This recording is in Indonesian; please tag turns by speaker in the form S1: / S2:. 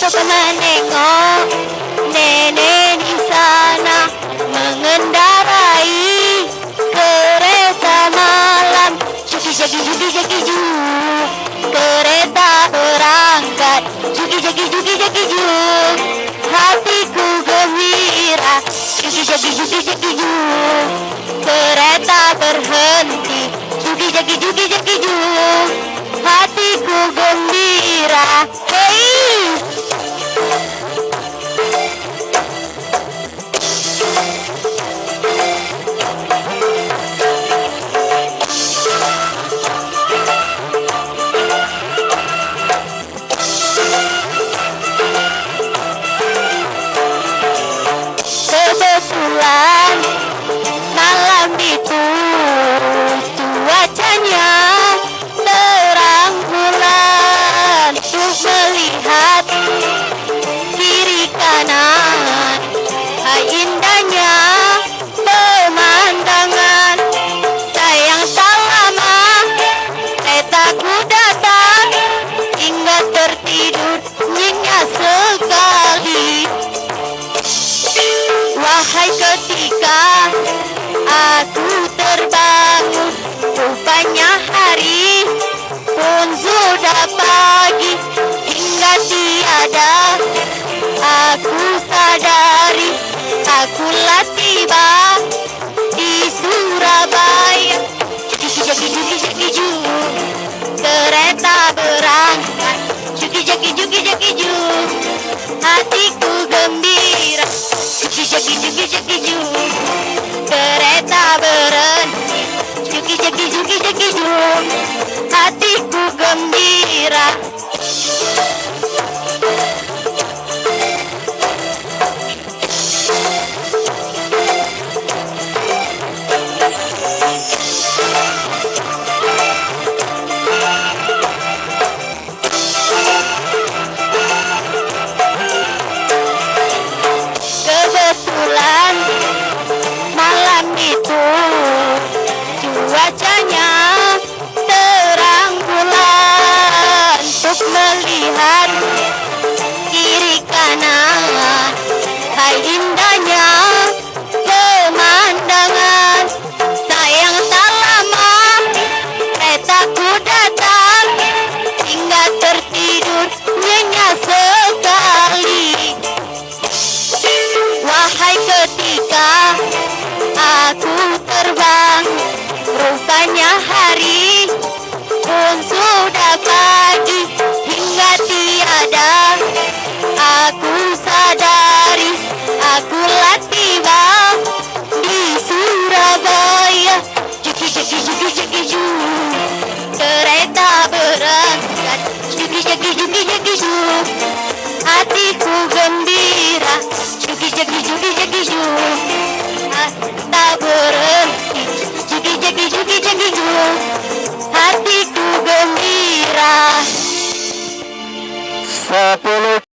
S1: untuk menengok nenek di sana mengendarai kereta malam. Juki jagi juki jagi ju, kereta berangkat. Juki jagi juki jagi ju, hatiku gembira. Juki jagi juki jagi ju, kereta berhenti. Juki jagi jagi ju, hatiku gembira. Hey. Kebetulan malam itu cuacanya terang bulan untuk melihat kiri kanan. Hai indahnya pemandangan. Sayang tak lama keretaku datang hingga tertidur nyenyak sekali. Wahai ketika aku terbangun, rupanya hari pun sudah pagi. Hingga tiada aku sadari, akulah tiba di Surabaya. Juki jaki juki jaki ju, kereta berangkat. Juki jaki juki jaki ju, hatiku gembira. Juki jaki juki jaki ju, kereta berhenti. Juki jaki ju, hatiku gembira. Kebetulan malam itu cuacanya terang bulan untuk melihat kiri kanan. Hai indahnya pemandangan. Sayang tak lama keretaku datang hingga tertidur nyenyak sekali. Wahai ketika aku terbang, rupanya hari pun sudah pagi. Hingga tiada aku sadari, akulah tiba di Surabaya. Juki jaki juki jaki ju, kereta berangkat. Juki jaki juki jaki ju, hatiku